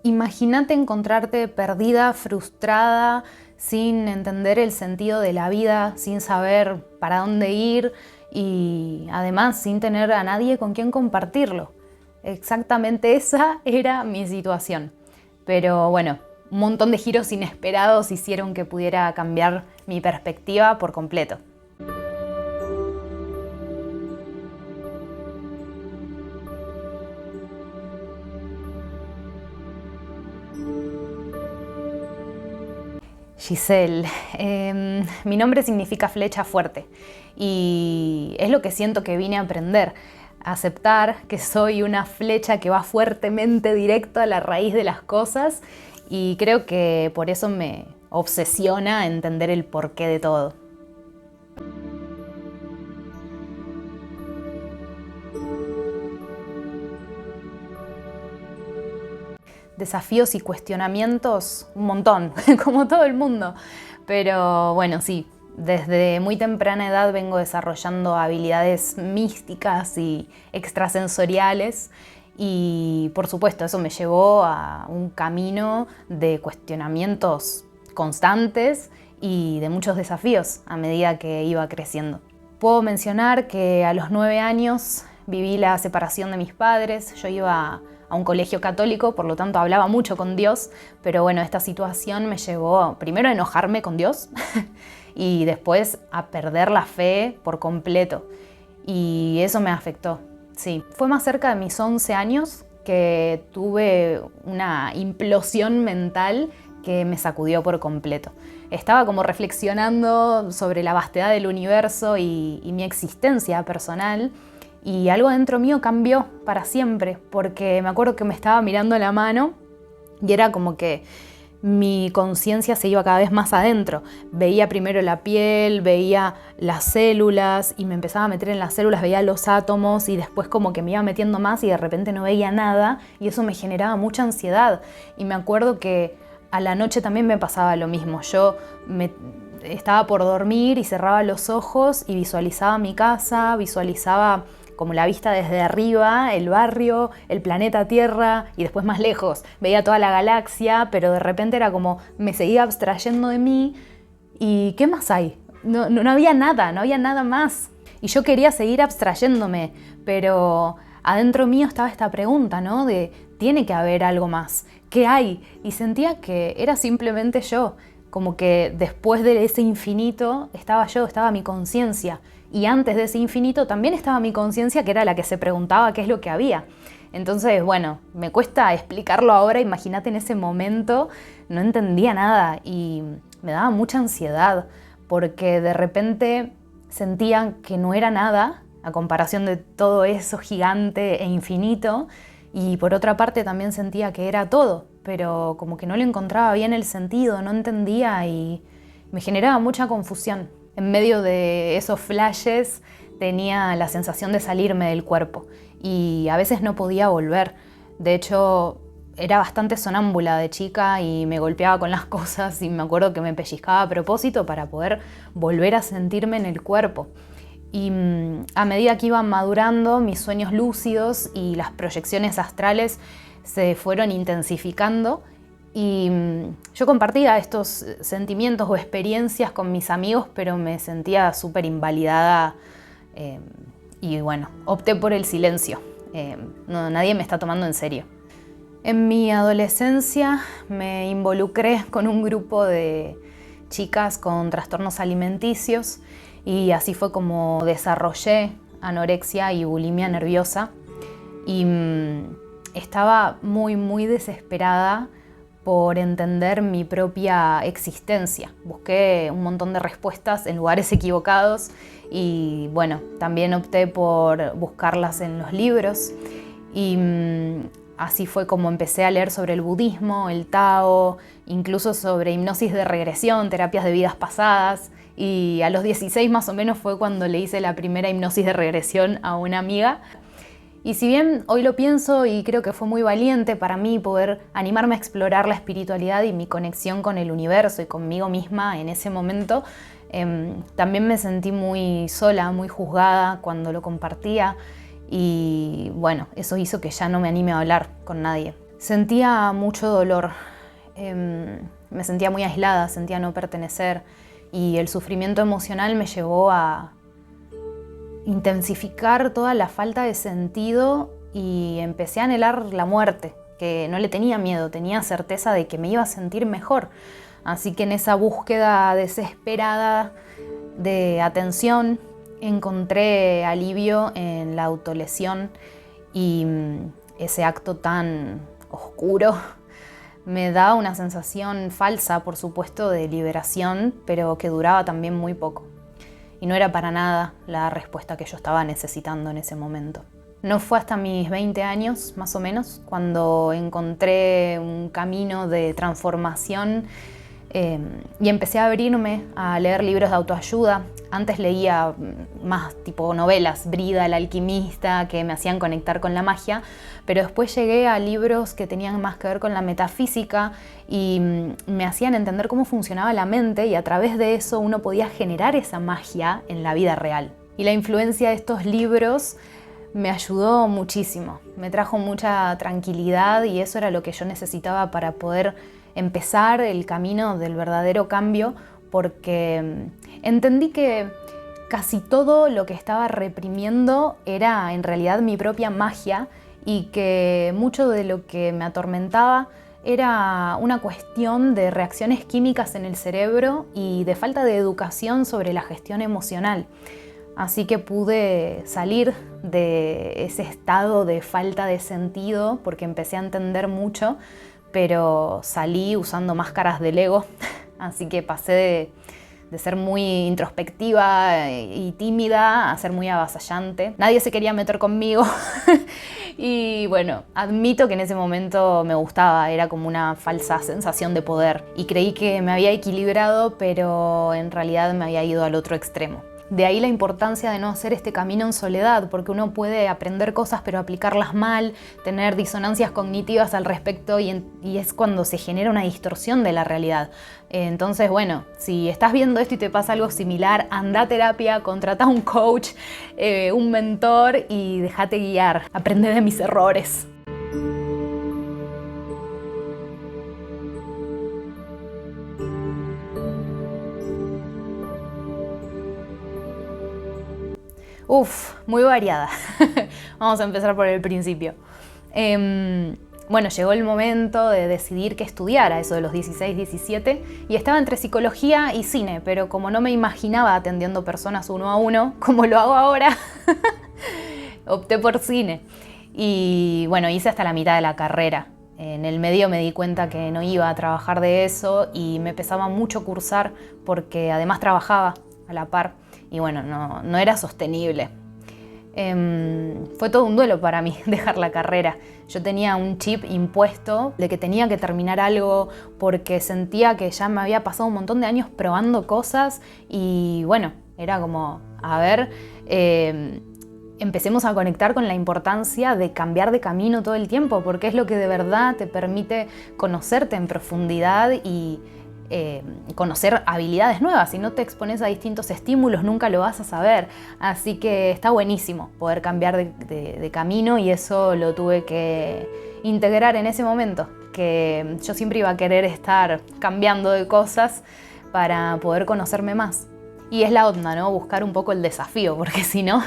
Imagínate encontrarte perdida, frustrada, sin entender el sentido de la vida, sin saber para dónde ir y además sin tener a nadie con quien compartirlo. Exactamente esa era mi situación. Pero bueno, un montón de giros inesperados hicieron que pudiera cambiar mi perspectiva por completo. Giselle, mi nombre significa flecha fuerte y es lo que siento que vine a aprender, a aceptar que soy una flecha que va fuertemente directo a la raíz de las cosas y creo que por eso me obsesiona entender el porqué de todo. Desafíos y cuestionamientos, un montón, como todo el mundo. Pero bueno, sí, desde muy temprana edad vengo desarrollando habilidades místicas y extrasensoriales y por supuesto eso me llevó a un camino de cuestionamientos constantes y de muchos desafíos a medida que iba creciendo. Puedo mencionar que a los 9 años viví la separación de mis padres. Yo iba a un colegio católico, por lo tanto hablaba mucho con Dios, pero bueno, esta situación me llevó primero a enojarme con Dios y después a perder la fe por completo. Y eso me afectó, sí. Fue más cerca de mis 11 años que tuve una implosión mental que me sacudió por completo. Estaba como reflexionando sobre la vastedad del universo y mi existencia personal y algo dentro mío cambió para siempre, porque me acuerdo que me estaba mirando la mano y era como que mi conciencia se iba cada vez más adentro. Veía primero la piel, veía las células y me empezaba a meter en las células, veía los átomos y después como que me iba metiendo más y de repente no veía nada y eso me generaba mucha ansiedad. Y me acuerdo que a la noche también me pasaba lo mismo. Estaba por dormir y cerraba los ojos y visualizaba mi casa, visualizaba como la vista desde arriba, el barrio, el planeta Tierra y después más lejos. Veía toda la galaxia, pero de repente era como me seguía abstrayendo de mí y ¿qué más hay? No había nada más. Y yo quería seguir abstrayéndome, pero adentro mío estaba esta pregunta, ¿no? De tiene que haber algo más. ¿Qué hay? Y sentía que era simplemente yo. Como que después de ese infinito estaba yo, estaba mi conciencia. Y antes de ese infinito también estaba mi conciencia, que era la que se preguntaba qué es lo que había. Entonces, bueno, me cuesta explicarlo ahora. Imagínate en ese momento, no entendía nada y me daba mucha ansiedad porque de repente sentía que no era nada a comparación de todo eso gigante e infinito. Y por otra parte también sentía que era todo, pero como que no le encontraba bien el sentido, no entendía y me generaba mucha confusión. En medio de esos flashes tenía la sensación de salirme del cuerpo y a veces no podía volver. De hecho, era bastante sonámbula de chica y me golpeaba con las cosas y me acuerdo que me pellizcaba a propósito para poder volver a sentirme en el cuerpo. Y a medida que iban madurando, mis sueños lúcidos y las proyecciones astrales se fueron intensificando y yo compartía estos sentimientos o experiencias con mis amigos, pero me sentía súper invalidada y bueno, opté por el silencio. Nadie me está tomando en serio. En mi adolescencia me involucré con un grupo de chicas con trastornos alimenticios y así fue como desarrollé anorexia y bulimia nerviosa y estaba muy desesperada por entender mi propia existencia. Busqué un montón de respuestas en lugares equivocados y bueno, también opté por buscarlas en los libros y así fue como empecé a leer sobre el budismo, el Tao, incluso sobre hipnosis de regresión, terapias de vidas pasadas. Y a los 16 más o menos fue cuando le hice la primera hipnosis de regresión a una amiga. Y si bien hoy lo pienso y creo que fue muy valiente para mí poder animarme a explorar la espiritualidad y mi conexión con el universo y conmigo misma en ese momento, también me sentí muy sola, muy juzgada cuando lo compartía y bueno, eso hizo que ya no me anime a hablar con nadie. Sentía mucho dolor, me sentía muy aislada, sentía no pertenecer y el sufrimiento emocional me llevó a intensificar toda la falta de sentido y empecé a anhelar la muerte, que no le tenía miedo, tenía certeza de que me iba a sentir mejor. Así que en esa búsqueda desesperada de atención encontré alivio en la autolesión y ese acto tan oscuro me da una sensación falsa, por supuesto, de liberación, pero que duraba también muy poco. Y no era para nada la respuesta que yo estaba necesitando en ese momento. No fue hasta mis 20 años, más o menos, cuando encontré un camino de transformación y empecé a abrirme a leer libros de autoayuda. Antes leía más tipo novelas, Brida, El alquimista, que me hacían conectar con la magia, pero después llegué a libros que tenían más que ver con la metafísica y me hacían entender cómo funcionaba la mente y a través de eso uno podía generar esa magia en la vida real. Y la influencia de estos libros me ayudó muchísimo, me trajo mucha tranquilidad y eso era lo que yo necesitaba para poder empezar el camino del verdadero cambio, porque entendí que casi todo lo que estaba reprimiendo era en realidad mi propia magia y que mucho de lo que me atormentaba era una cuestión de reacciones químicas en el cerebro y de falta de educación sobre la gestión emocional. Así que pude salir de ese estado de falta de sentido porque empecé a entender mucho, pero salí usando máscaras del ego, así que pasé de ser muy introspectiva y tímida a ser muy avasallante. Nadie se quería meter conmigo y bueno, admito que en ese momento me gustaba, era como una falsa sensación de poder y creí que me había equilibrado, pero en realidad me había ido al otro extremo. De ahí la importancia de no hacer este camino en soledad, porque uno puede aprender cosas pero aplicarlas mal, tener disonancias cognitivas al respecto y es cuando se genera una distorsión de la realidad. Entonces, bueno, si estás viendo esto y te pasa algo similar, anda a terapia, contrata a un coach, un mentor y déjate guiar. Aprende de mis errores. Muy variada. Vamos a empezar por el principio. Bueno, llegó el momento de decidir qué estudiar, a eso de los 16, 17, y estaba entre psicología y cine, pero como no me imaginaba atendiendo personas uno a uno, como lo hago ahora, opté por cine. Y bueno, hice hasta la mitad de la carrera. En el medio me di cuenta que no iba a trabajar de eso y me pesaba mucho cursar porque además trabajaba a la par y bueno, no era sostenible. Fue todo un duelo para mí dejar la carrera. Yo tenía un chip impuesto de que tenía que terminar algo porque sentía que ya me había pasado un montón de años probando cosas y bueno, era como, a ver, empecemos a conectar con la importancia de cambiar de camino todo el tiempo porque es lo que de verdad te permite conocerte en profundidad y conocer habilidades nuevas. Si no te expones a distintos estímulos nunca lo vas a saber, así que está buenísimo poder cambiar de camino y eso lo tuve que integrar en ese momento, que yo siempre iba a querer estar cambiando de cosas para poder conocerme más y es la onda, ¿no? Buscar un poco el desafío porque si no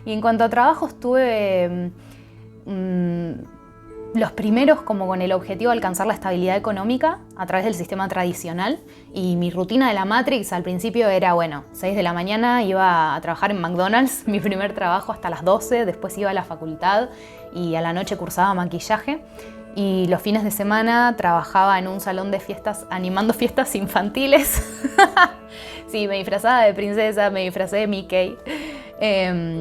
y en cuanto a trabajos tuve los primeros como con el objetivo de alcanzar la estabilidad económica a través del sistema tradicional y mi rutina de la Matrix al principio era, bueno, 6 de la mañana iba a trabajar en McDonald's, mi primer trabajo hasta las 12, después iba a la facultad y a la noche cursaba maquillaje y los fines de semana trabajaba en un salón de fiestas animando fiestas infantiles. Sí, me disfrazaba de princesa, me disfracé de Mickey,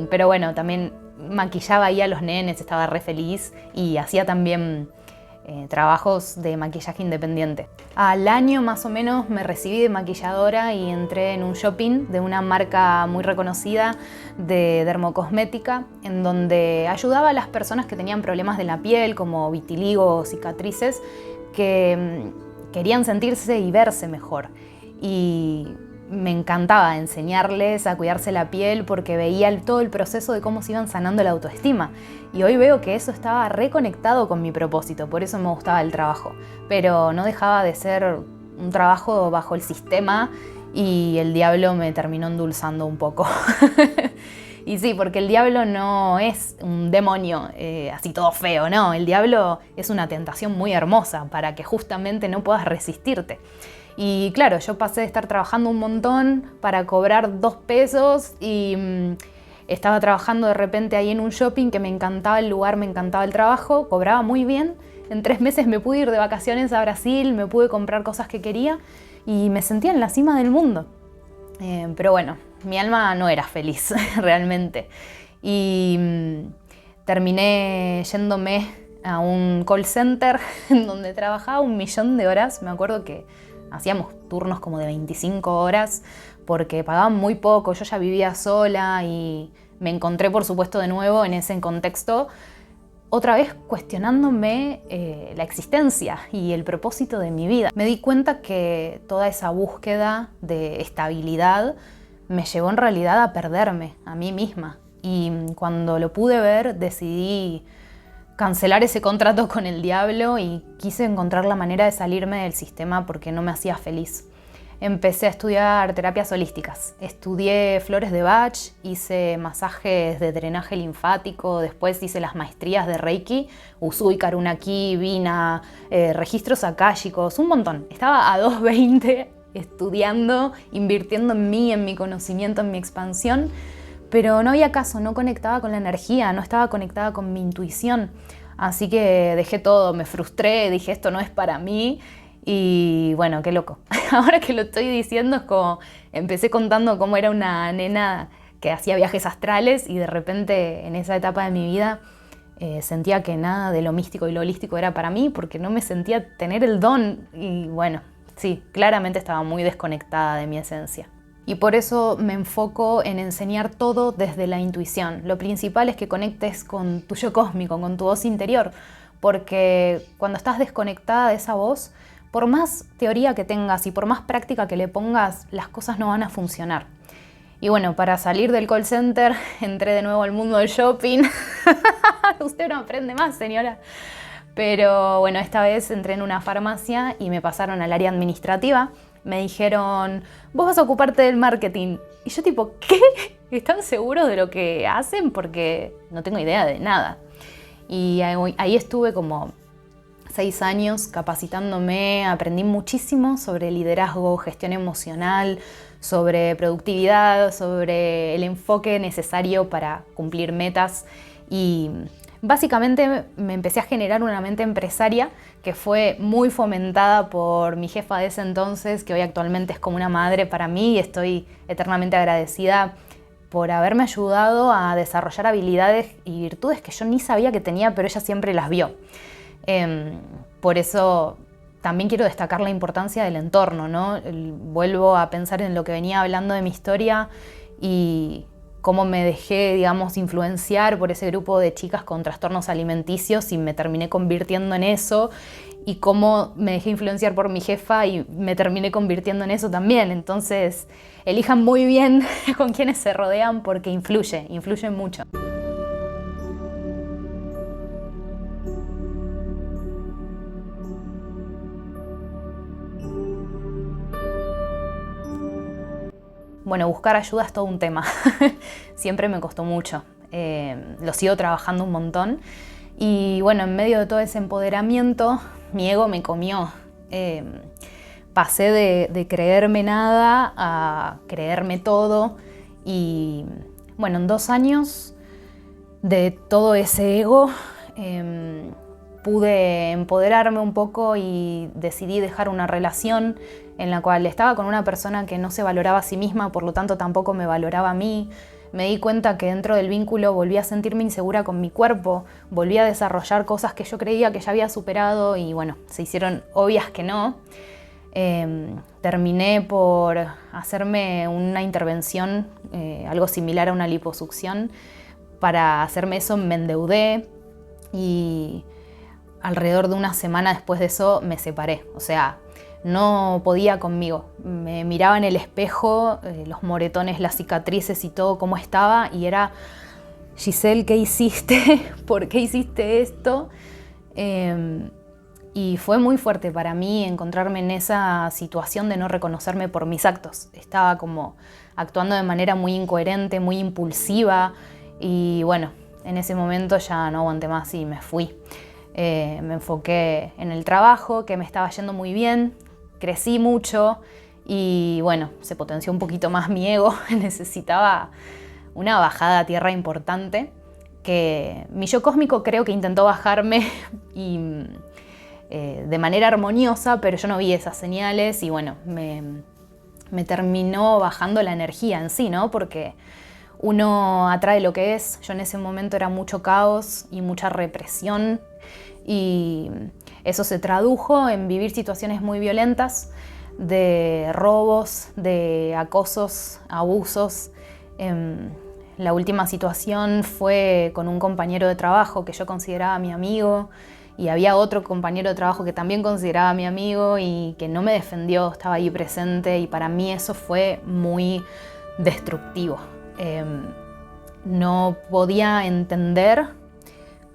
pero bueno, también maquillaba ahí a los nenes, estaba re feliz y hacía también trabajos de maquillaje independiente. Al año más o menos me recibí de maquilladora y entré en un shopping de una marca muy reconocida de dermocosmética en donde ayudaba a las personas que tenían problemas de la piel como vitiligo o cicatrices que querían sentirse y verse mejor. Y me encantaba enseñarles a cuidarse la piel porque veía todo el proceso de cómo se iban sanando la autoestima. Y hoy veo que eso estaba reconectado con mi propósito, por eso me gustaba el trabajo. Pero no dejaba de ser un trabajo bajo el sistema y el diablo me terminó endulzando un poco. Y sí, porque el diablo no es un demonio así todo feo, no. El diablo es una tentación muy hermosa para que justamente no puedas resistirte. Y claro, yo pasé de estar trabajando un montón para cobrar 2 pesos y estaba trabajando de repente ahí en un shopping que me encantaba el lugar, me encantaba el trabajo, cobraba muy bien. En 3 meses me pude ir de vacaciones a Brasil, me pude comprar cosas que quería y me sentía en la cima del mundo. Pero bueno, mi alma no era feliz realmente. Y terminé yéndome a un call center en donde trabajaba 1.000.000 de horas. Me acuerdo que hacíamos turnos como de 25 horas porque pagaban muy poco. Yo ya vivía sola y me encontré, por supuesto, de nuevo en ese contexto, otra vez cuestionándome la existencia y el propósito de mi vida. Me di cuenta que toda esa búsqueda de estabilidad me llevó en realidad a perderme a mí misma. Y cuando lo pude ver, decidí cancelar ese contrato con el diablo y quise encontrar la manera de salirme del sistema porque no me hacía feliz. Empecé a estudiar terapias holísticas. Estudié flores de Bach, hice masajes de drenaje linfático, después hice las maestrías de Reiki, Usui, Karuna Ki, Vina, registros akáshicos, un montón. Estaba a 220 estudiando, invirtiendo en mí, en mi conocimiento, en mi expansión, pero no había caso, no conectaba con la energía, no estaba conectada con mi intuición. Así que dejé todo, me frustré, dije esto no es para mí. Y bueno, qué loco. Ahora que lo estoy diciendo es como empecé contando cómo era una nena que hacía viajes astrales y de repente en esa etapa de mi vida sentía que nada de lo místico y lo holístico era para mí porque no me sentía tener el don. Y bueno, sí, claramente estaba muy desconectada de mi esencia. Y por eso me enfoco en enseñar todo desde la intuición. Lo principal es que conectes con tu yo cósmico, con tu voz interior, porque cuando estás desconectada de esa voz, por más teoría que tengas y por más práctica que le pongas, las cosas no van a funcionar. Y bueno, para salir del call center, entré de nuevo al mundo del shopping. Usted no aprende más, señora. Pero bueno, esta vez entré en una farmacia y me pasaron al área administrativa. Me dijeron, vos vas a ocuparte del marketing. Y yo tipo, ¿qué? ¿Están seguros de lo que hacen? Porque no tengo idea de nada. Y ahí estuve como 6 años capacitándome, aprendí muchísimo sobre liderazgo, gestión emocional, sobre productividad, sobre el enfoque necesario para cumplir metas y básicamente me empecé a generar una mente empresaria que fue muy fomentada por mi jefa de ese entonces, que hoy actualmente es como una madre para mí y estoy eternamente agradecida por haberme ayudado a desarrollar habilidades y virtudes que yo ni sabía que tenía, pero ella siempre las vio. Por eso también quiero destacar la importancia del entorno, ¿no? Vuelvo a pensar en lo que venía hablando de mi historia y cómo me dejé, digamos, influenciar por ese grupo de chicas con trastornos alimenticios y me terminé convirtiendo en eso, y cómo me dejé influenciar por mi jefa y me terminé convirtiendo en eso también. Entonces, elijan muy bien con quienes se rodean porque influye mucho. Bueno, buscar ayuda es todo un tema. Siempre me costó mucho. Lo sigo trabajando un montón. Y bueno, en medio de todo ese empoderamiento, mi ego me comió. Pasé de creerme nada a creerme todo. Y bueno, en 2 años de todo ese ego, pude empoderarme un poco y decidí dejar una relación en la cual estaba con una persona que no se valoraba a sí misma, por lo tanto tampoco me valoraba a mí. Me di cuenta que dentro del vínculo volví a sentirme insegura con mi cuerpo, volví a desarrollar cosas que yo creía que ya había superado y bueno, se hicieron obvias que no. Terminé por hacerme una intervención, algo similar a una liposucción. Para hacerme eso me endeudé y alrededor de una semana después de eso me separé. O sea, no podía conmigo. Me miraba en el espejo, los moretones, las cicatrices y todo cómo estaba, y era: Giselle, ¿qué hiciste? ¿Por qué hiciste esto? Y fue muy fuerte para mí encontrarme en esa situación de no reconocerme por mis actos. Estaba como actuando de manera muy incoherente, muy impulsiva, y bueno, en ese momento ya no aguanté más y me fui. Me enfoqué en el trabajo, que me estaba yendo muy bien, crecí mucho y bueno, se potenció un poquito más mi ego. Necesitaba una bajada a tierra importante, que mi yo cósmico creo que intentó bajarme y de manera armoniosa, pero yo no vi esas señales y bueno, me terminó bajando la energía en sí, ¿no? Porque uno atrae lo que es. Yo en ese momento era mucho caos y mucha represión, y eso se tradujo en vivir situaciones muy violentas, de robos, de acosos, abusos. La última situación fue con un compañero de trabajo que yo consideraba mi amigo, y había otro compañero de trabajo que también consideraba mi amigo y que no me defendió, estaba ahí presente, y para mí eso fue muy destructivo. No podía entender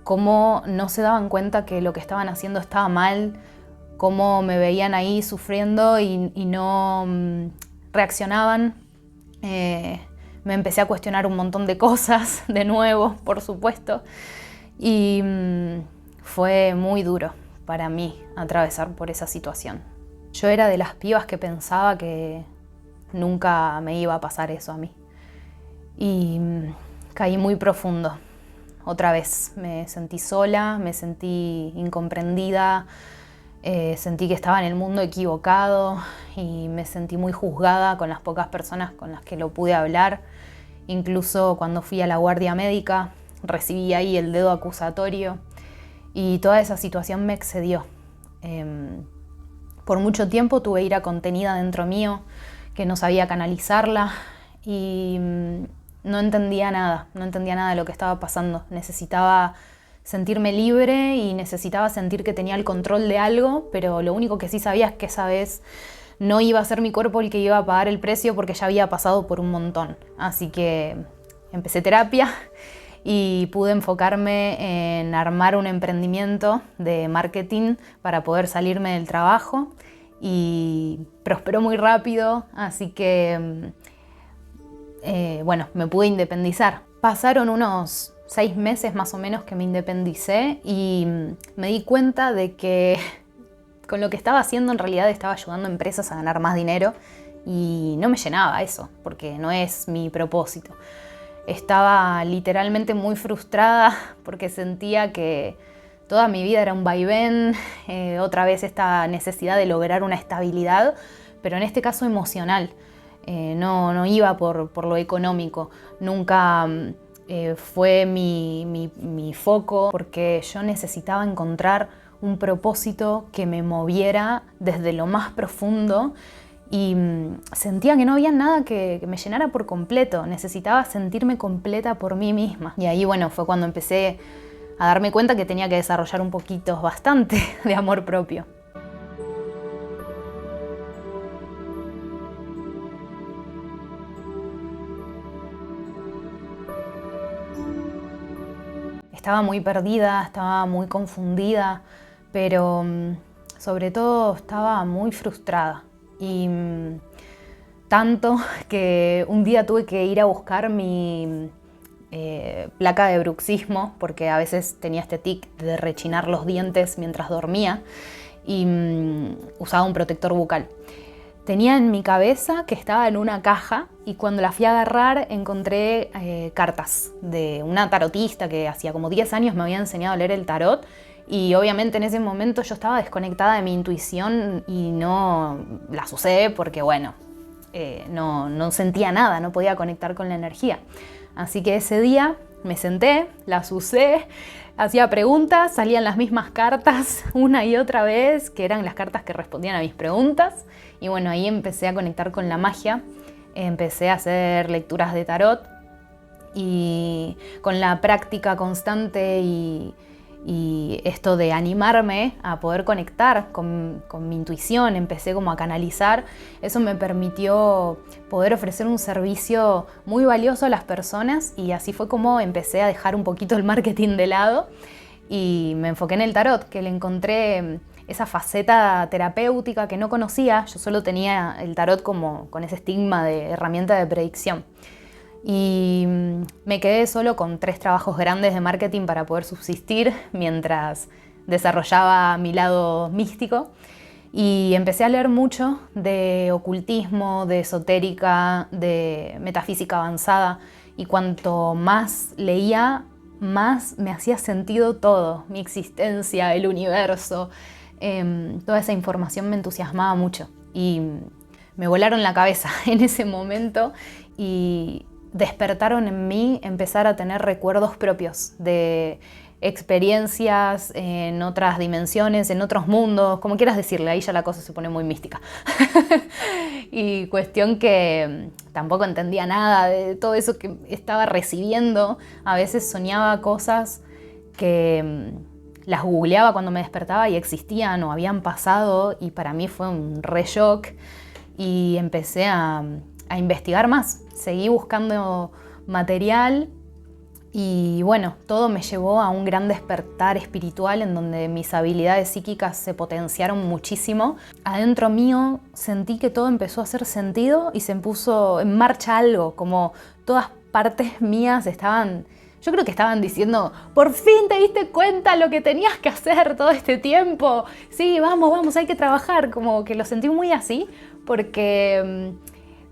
cómo no se daban cuenta que lo que estaban haciendo estaba mal, cómo me veían ahí sufriendo y no reaccionaban. Me empecé a cuestionar un montón de cosas, de nuevo, por supuesto, y fue muy duro para mí atravesar por esa situación. Yo era de las pibas que pensaba que nunca me iba a pasar eso a mí, y caí muy profundo. Otra vez me sentí sola, me sentí incomprendida, sentí que estaba en el mundo equivocado y me sentí muy juzgada con las pocas personas con las que lo pude hablar. Incluso cuando fui a la guardia médica recibí ahí el dedo acusatorio, y toda esa situación me excedió. Por mucho tiempo tuve ira contenida dentro mío, que no sabía canalizarla, y no entendía nada de lo que estaba pasando. Necesitaba sentirme libre y necesitaba sentir que tenía el control de algo, pero lo único que sí sabía es que esa vez no iba a ser mi cuerpo el que iba a pagar el precio, porque ya había pasado por un montón. Así que empecé terapia y pude enfocarme en armar un emprendimiento de marketing para poder salirme del trabajo, y prosperó muy rápido, así que bueno, me pude independizar. Pasaron unos 6 meses más o menos que me independicé, y me di cuenta de que con lo que estaba haciendo en realidad estaba ayudando a empresas a ganar más dinero, y no me llenaba eso, porque no es mi propósito. Estaba literalmente muy frustrada porque sentía que toda mi vida era un vaivén, otra vez esta necesidad de lograr una estabilidad, pero en este caso emocional. No iba por lo económico, nunca fue mi foco, porque yo necesitaba encontrar un propósito que me moviera desde lo más profundo, y sentía que no había nada que me llenara por completo. Necesitaba sentirme completa por mí misma. Y ahí, bueno, fue cuando empecé a darme cuenta que tenía que desarrollar un poquito, bastante, de amor propio. Estaba muy perdida, estaba muy confundida, pero sobre todo estaba muy frustrada. Y tanto que un día tuve que ir a buscar mi placa de bruxismo, porque a veces tenía este tic de rechinar los dientes mientras dormía, y usaba un protector bucal. Tenía en mi cabeza que estaba en una caja, y cuando la fui a agarrar encontré cartas de una tarotista que hacía como 10 años me había enseñado a leer el tarot, y obviamente en ese momento yo estaba desconectada de mi intuición y no las usé porque bueno, no sentía nada, no podía conectar con la energía. Así que ese día me senté, las usé, hacía preguntas, salían las mismas cartas una y otra vez, que eran las cartas que respondían a mis preguntas. Y bueno, ahí empecé a conectar con la magia, empecé a hacer lecturas de tarot, y con la práctica constante y Y esto de animarme a poder conectar con mi intuición, empecé como a canalizar, eso me permitió poder ofrecer un servicio muy valioso a las personas y así fue como empecé a dejar un poquito el marketing de lado y me enfoqué en el tarot, que le encontré esa faceta terapéutica que no conocía. Yo solo tenía el tarot como con ese estigma de herramienta de predicción. Y me quedé solo con 3 trabajos grandes de marketing para poder subsistir mientras desarrollaba mi lado místico. Y empecé a leer mucho de ocultismo, de esotérica, de metafísica avanzada. Y cuanto más leía, más me hacía sentido todo, mi existencia, el universo. Toda esa información me entusiasmaba mucho. Y me volaron la cabeza en ese momento y despertaron en mí empezar a tener recuerdos propios de experiencias en otras dimensiones, en otros mundos, como quieras decirle, ahí ya la cosa se pone muy mística. Y cuestión que tampoco entendía nada de todo eso que estaba recibiendo. A veces soñaba cosas que las googleaba cuando me despertaba y existían o habían pasado y para mí fue un re shock y empecé a investigar más. Seguí buscando material y bueno, todo me llevó a un gran despertar espiritual en donde mis habilidades psíquicas se potenciaron muchísimo. Adentro mío sentí que todo empezó a hacer sentido y se puso en marcha algo, como todas partes mías estaban, yo creo que estaban diciendo, por fin te diste cuenta lo que tenías que hacer todo este tiempo. Sí, vamos, hay que trabajar. Como que lo sentí muy así porque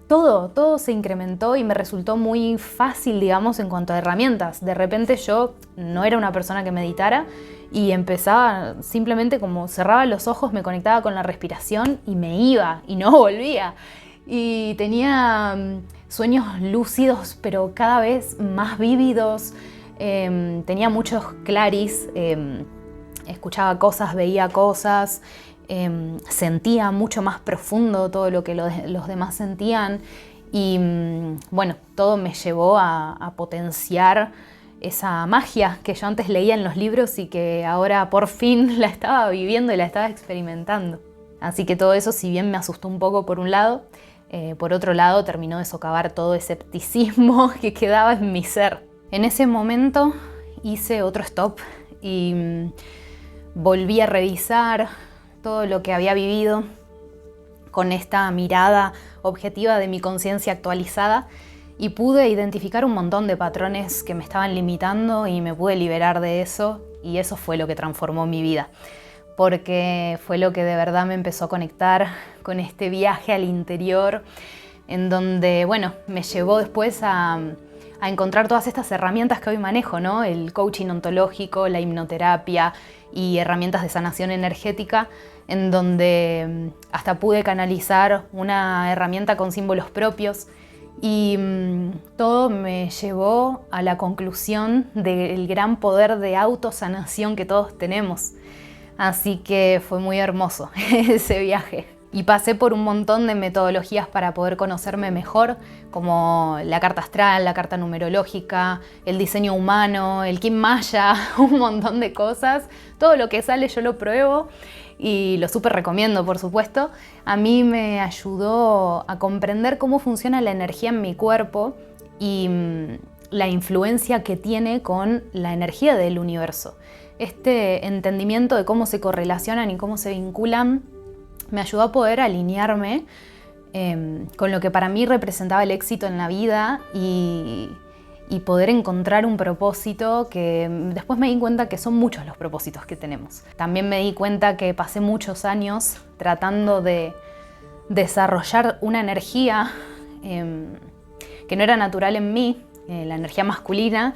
todo se incrementó y me resultó muy fácil, digamos, en cuanto a herramientas. De repente yo no era una persona que meditara y empezaba simplemente como cerraba los ojos, me conectaba con la respiración y me iba y no volvía. Y tenía sueños lúcidos, pero cada vez más vívidos. Tenía muchos claris, escuchaba cosas, veía cosas. Sentía mucho más profundo todo lo que los demás sentían y bueno, todo me llevó a potenciar esa magia que yo antes leía en los libros y que ahora por fin la estaba viviendo y la estaba experimentando. Así que todo eso, si bien me asustó un poco por un lado, por otro lado terminó de socavar todo ese escepticismo que quedaba en mi ser. En ese momento hice otro stop y volví a revisar todo lo que había vivido con esta mirada objetiva de mi conciencia actualizada y pude identificar un montón de patrones que me estaban limitando y me pude liberar de eso y eso fue lo que transformó mi vida porque fue lo que de verdad me empezó a conectar con este viaje al interior en donde, bueno, me llevó después a encontrar todas estas herramientas que hoy manejo, ¿no? El coaching ontológico, la hipnoterapia y herramientas de sanación energética, en donde hasta pude canalizar una herramienta con símbolos propios y todo me llevó a la conclusión del gran poder de autosanación que todos tenemos. Así que fue muy hermoso ese viaje. Y pasé por un montón de metodologías para poder conocerme mejor, como la carta astral, la carta numerológica, el diseño humano, el Kim Maya, un montón de cosas. Todo lo que sale yo lo pruebo y lo súper recomiendo, por supuesto. A mí me ayudó a comprender cómo funciona la energía en mi cuerpo y la influencia que tiene con la energía del universo. Este entendimiento de cómo se correlacionan y cómo se vinculan me ayudó a poder alinearme con lo que para mí representaba el éxito en la vida y poder encontrar un propósito que después me di cuenta que son muchos los propósitos que tenemos. También me di cuenta que pasé muchos años tratando de desarrollar una energía que no era natural en mí, la energía masculina,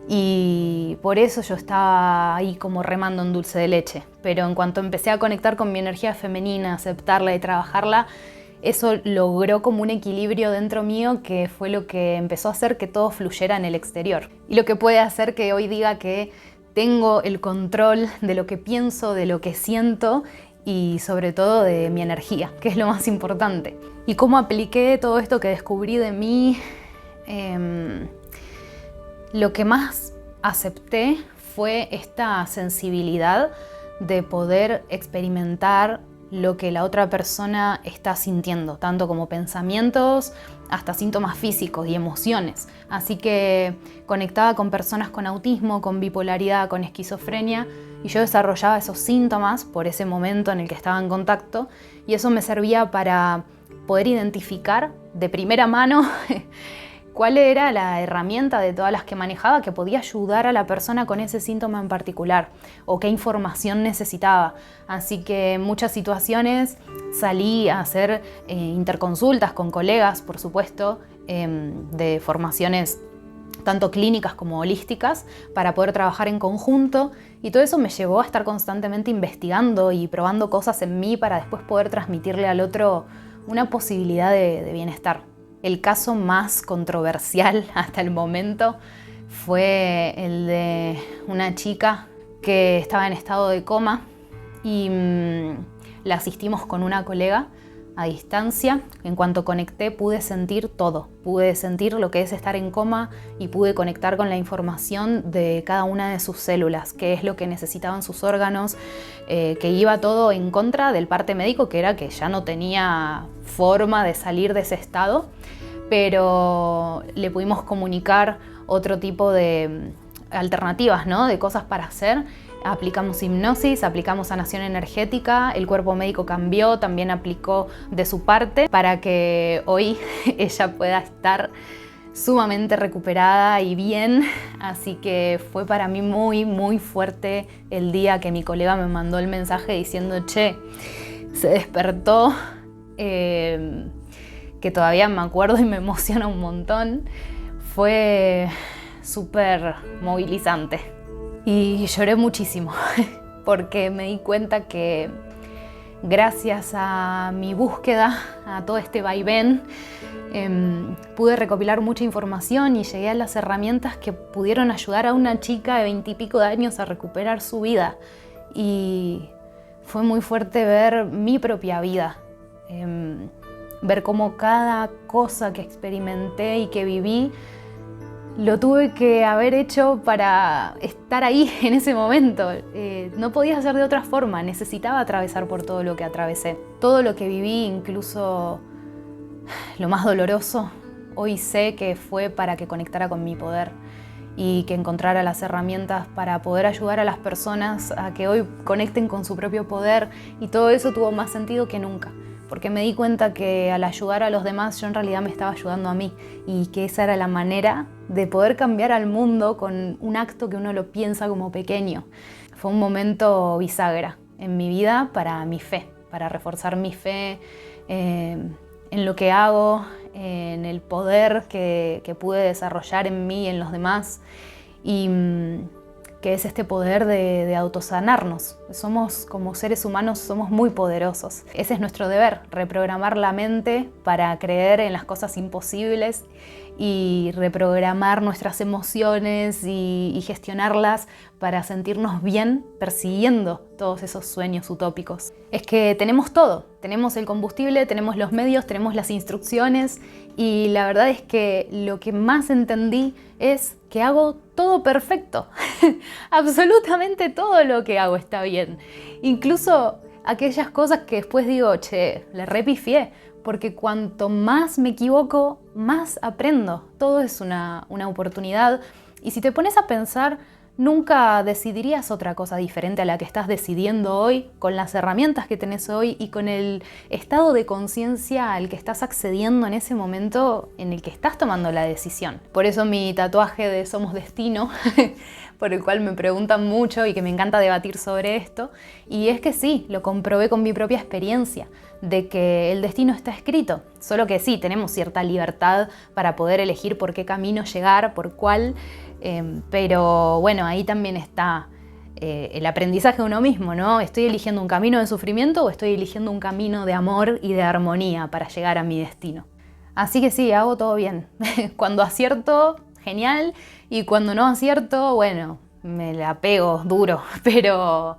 y por eso yo estaba ahí como remando en dulce de leche. Pero en cuanto empecé a conectar con mi energía femenina, aceptarla y trabajarla, eso logró como un equilibrio dentro mío que fue lo que empezó a hacer que todo fluyera en el exterior. Y lo que puede hacer que hoy diga que tengo el control de lo que pienso, de lo que siento y sobre todo de mi energía, que es lo más importante. Y cómo apliqué todo esto que descubrí de mí, lo que más acepté fue esta sensibilidad de poder experimentar lo que la otra persona está sintiendo, tanto como pensamientos hasta síntomas físicos y emociones. Así que conectaba con personas con autismo, con bipolaridad, con esquizofrenia, y yo desarrollaba esos síntomas por ese momento en el que estaba en contacto, y eso me servía para poder identificar de primera mano cuál era la herramienta de todas las que manejaba que podía ayudar a la persona con ese síntoma en particular o qué información necesitaba. Así que en muchas situaciones salí a hacer interconsultas con colegas, por supuesto, de formaciones tanto clínicas como holísticas, para poder trabajar en conjunto, y todo eso me llevó a estar constantemente investigando y probando cosas en mí para después poder transmitirle al otro una posibilidad de bienestar. El caso más controversial hasta el momento fue el de una chica que estaba en estado de coma y la asistimos con una colega a distancia. En cuanto conecté pude sentir todo, pude sentir lo que es estar en coma y pude conectar con la información de cada una de sus células, qué es lo que necesitaban sus órganos, que iba todo en contra del parte médico, que era que ya no tenía forma de salir de ese estado, pero le pudimos comunicar otro tipo de alternativas, ¿no? De cosas para hacer. Aplicamos hipnosis, aplicamos sanación energética, el cuerpo médico cambió, también aplicó de su parte para que hoy ella pueda estar sumamente recuperada y bien. Así que fue para mí muy, muy fuerte el día que mi colega me mandó el mensaje diciendo, che, se despertó, que todavía me acuerdo y me emociona un montón. Fue súper movilizante. Y lloré muchísimo porque me di cuenta que gracias a mi búsqueda, a todo este vaivén, pude recopilar mucha información y llegué a las herramientas que pudieron ayudar a una chica de 20 y pico de años a recuperar su vida. Y fue muy fuerte ver mi propia vida, ver cómo cada cosa que experimenté y que viví lo tuve que haber hecho para estar ahí en ese momento. No podía hacer de otra forma, necesitaba atravesar por todo lo que atravesé. Todo lo que viví, incluso lo más doloroso, hoy sé que fue para que conectara con mi poder y que encontrara las herramientas para poder ayudar a las personas a que hoy conecten con su propio poder, y todo eso tuvo más sentido que nunca. Porque me di cuenta que al ayudar a los demás yo en realidad me estaba ayudando a mí, y que esa era la manera de poder cambiar al mundo con un acto que uno lo piensa como pequeño. Fue un momento bisagra en mi vida para mi fe, para reforzar mi fe en lo que hago, en el poder que pude desarrollar en mí y en los demás, y que es este poder de autosanarnos. Somos, como seres humanos, somos muy poderosos. Ese es nuestro deber, reprogramar la mente para creer en las cosas imposibles y reprogramar nuestras emociones y gestionarlas para sentirnos bien persiguiendo todos esos sueños utópicos. Es que tenemos todo, tenemos el combustible, tenemos los medios, tenemos las instrucciones, y la verdad es que lo que más entendí es que hago todo perfecto. Absolutamente todo lo que hago está bien. Incluso aquellas cosas que después digo, che, le repifié, porque cuanto más me equivoco, más aprendo. Todo es una oportunidad, y si te pones a pensar, nunca decidirías otra cosa diferente a la que estás decidiendo hoy, con las herramientas que tenés hoy y con el estado de conciencia al que estás accediendo en ese momento en el que estás tomando la decisión. Por eso mi tatuaje de Somos Destino, por el cual me preguntan mucho y que me encanta debatir sobre esto, y es que sí, lo comprobé con mi propia experiencia, de que el destino está escrito, solo que sí, tenemos cierta libertad para poder elegir por qué camino llegar, por cuál, pero bueno, ahí también está el aprendizaje de uno mismo, ¿no? ¿Estoy eligiendo un camino de sufrimiento o estoy eligiendo un camino de amor y de armonía para llegar a mi destino? Así que sí, hago todo bien. Cuando acierto, genial, y cuando no acierto, bueno, me la pego duro, pero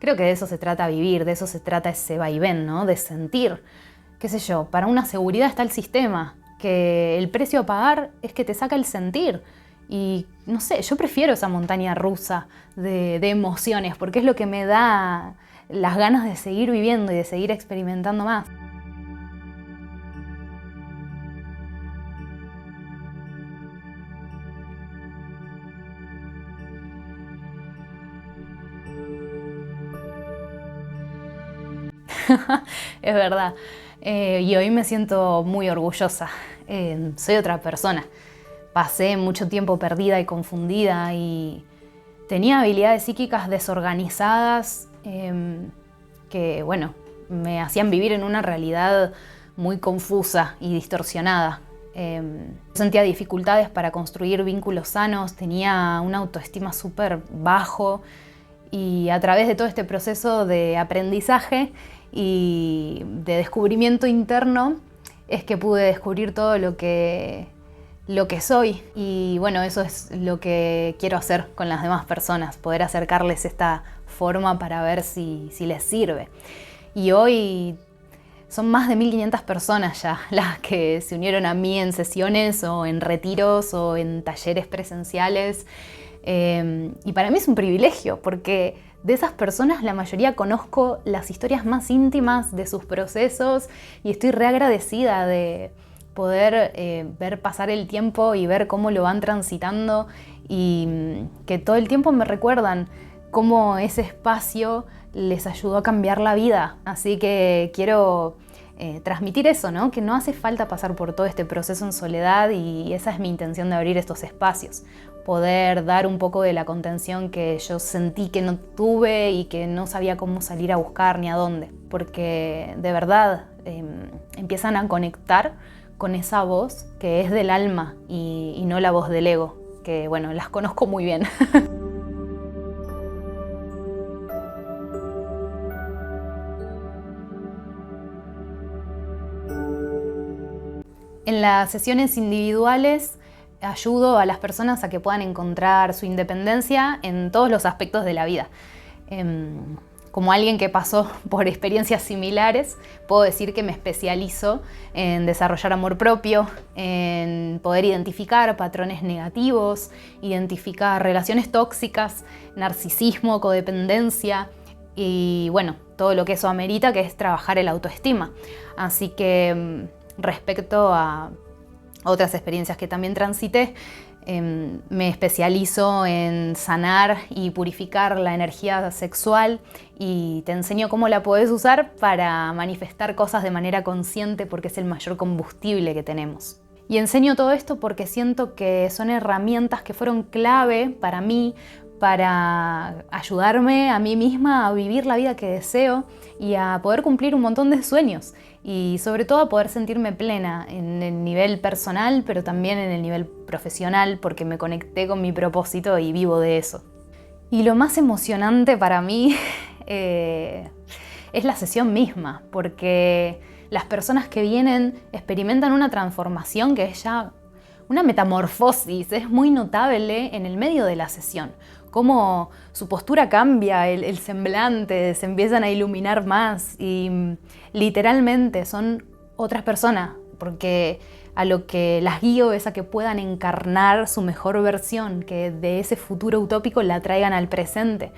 creo que de eso se trata vivir, de eso se trata ese vaivén, ¿no? De sentir, qué sé yo, para una seguridad está el sistema, que el precio a pagar es que te saca el sentir. Y no sé, yo prefiero esa montaña rusa de emociones, porque es lo que me da las ganas de seguir viviendo y de seguir experimentando más. Es verdad. Y hoy me siento muy orgullosa. Soy otra persona. Pasé mucho tiempo perdida y confundida y tenía habilidades psíquicas desorganizadas que, bueno, me hacían vivir en una realidad muy confusa y distorsionada. Sentía dificultades para construir vínculos sanos, tenía una autoestima súper bajo y a través de todo este proceso de aprendizaje y de descubrimiento interno es que pude descubrir todo lo que soy. Y bueno, eso es lo que quiero hacer con las demás personas, poder acercarles esta forma para ver si les sirve. Y hoy son más de 1500 personas ya las que se unieron a mí en sesiones o en retiros o en talleres presenciales. Y para mí es un privilegio porque de esas personas la mayoría conozco las historias más íntimas de sus procesos y estoy re agradecida de poder ver pasar el tiempo y ver cómo lo van transitando y que todo el tiempo me recuerdan cómo ese espacio les ayudó a cambiar la vida. Así que quiero transmitir eso, ¿no? Que no hace falta pasar por todo este proceso en soledad y esa es mi intención de abrir estos espacios. Poder dar un poco de la contención que yo sentí que no tuve y que no sabía cómo salir a buscar ni a dónde. Porque de verdad empiezan a conectar con esa voz que es del alma y no la voz del ego, que bueno, las conozco muy bien. En las sesiones individuales ayudo a las personas a que puedan encontrar su independencia en todos los aspectos de la vida. Como alguien que pasó por experiencias similares, puedo decir que me especializo en desarrollar amor propio, en poder identificar patrones negativos, identificar relaciones tóxicas, narcisismo, codependencia y bueno, todo lo que eso amerita, que es trabajar el autoestima. Así que respecto a otras experiencias que también transité, me especializo en sanar y purificar la energía sexual y te enseño cómo la podés usar para manifestar cosas de manera consciente porque es el mayor combustible que tenemos. Y enseño todo esto porque siento que son herramientas que fueron clave para mí, para ayudarme a mí misma a vivir la vida que deseo y a poder cumplir un montón de sueños y sobre todo a poder sentirme plena en el nivel personal, pero también en el nivel profesional porque me conecté con mi propósito y vivo de eso. Y lo más emocionante para mí es la sesión misma, porque las personas que vienen experimentan una transformación que es ya una metamorfosis, es muy notable en el medio de la sesión. Cómo su postura cambia, el semblante, se empiezan a iluminar más y literalmente son otras personas, porque a lo que las guío es a que puedan encarnar su mejor versión, que de ese futuro utópico la traigan al presente.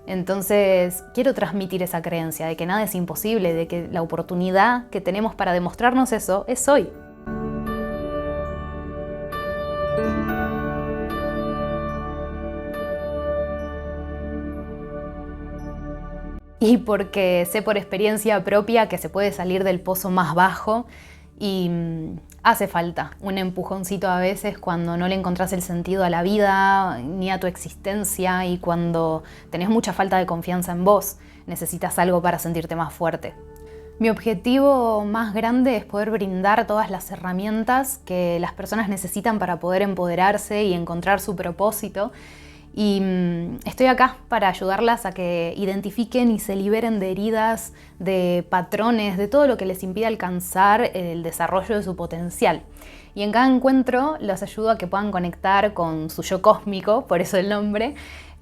Entonces quiero transmitir esa creencia de que nada es imposible, de que la oportunidad que tenemos para demostrarnos eso es hoy. Y porque sé por experiencia propia que se puede salir del pozo más bajo y hace falta un empujoncito a veces cuando no le encontrás el sentido a la vida ni a tu existencia y cuando tenés mucha falta de confianza en vos, necesitas algo para sentirte más fuerte. Mi objetivo más grande es poder brindar todas las herramientas que las personas necesitan para poder empoderarse y encontrar su propósito. Y estoy acá para ayudarlas a que identifiquen y se liberen de heridas, de patrones, de todo lo que les impide alcanzar el desarrollo de su potencial. Y en cada encuentro los ayudo a que puedan conectar con su yo cósmico, por eso el nombre,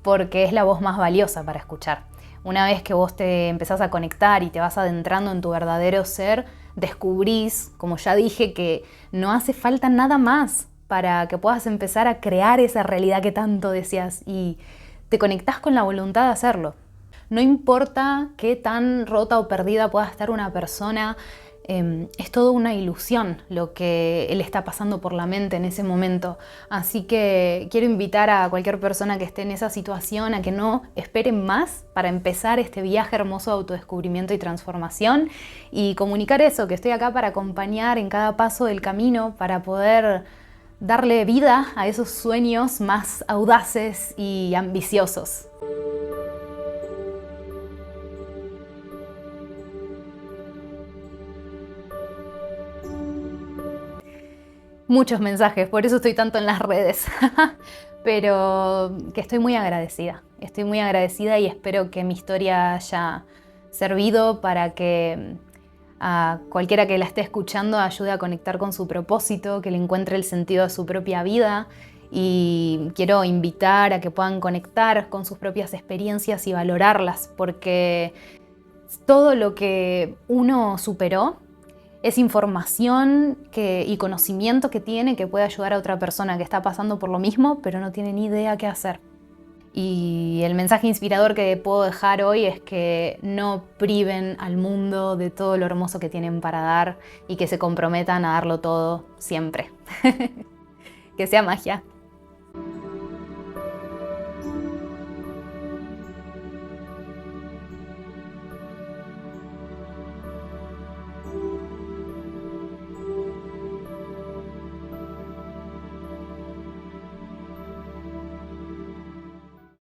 porque es la voz más valiosa para escuchar. Una vez que vos te empezás a conectar y te vas adentrando en tu verdadero ser, descubrís, como ya dije, que no hace falta nada más para que puedas empezar a crear esa realidad que tanto deseas y te conectás con la voluntad de hacerlo. No importa qué tan rota o perdida pueda estar una persona, es toda una ilusión lo que él está pasando por la mente en ese momento. Así que quiero invitar a cualquier persona que esté en esa situación a que no esperen más para empezar este viaje hermoso de autodescubrimiento y transformación y comunicar eso, que estoy acá para acompañar en cada paso del camino para poder darle vida a esos sueños más audaces y ambiciosos. Muchos mensajes, por eso estoy tanto en las redes. Pero que estoy muy agradecida. Estoy muy agradecida y espero que mi historia haya servido para que a cualquiera que la esté escuchando ayude a conectar con su propósito, que le encuentre el sentido de su propia vida. Y quiero invitar a que puedan conectar con sus propias experiencias y valorarlas, porque todo lo que uno superó es información y conocimiento que tiene que puede ayudar a otra persona que está pasando por lo mismo, pero no tiene ni idea qué hacer. Y el mensaje inspirador que puedo dejar hoy es que no priven al mundo de todo lo hermoso que tienen para dar y que se comprometan a darlo todo siempre. Que sea magia.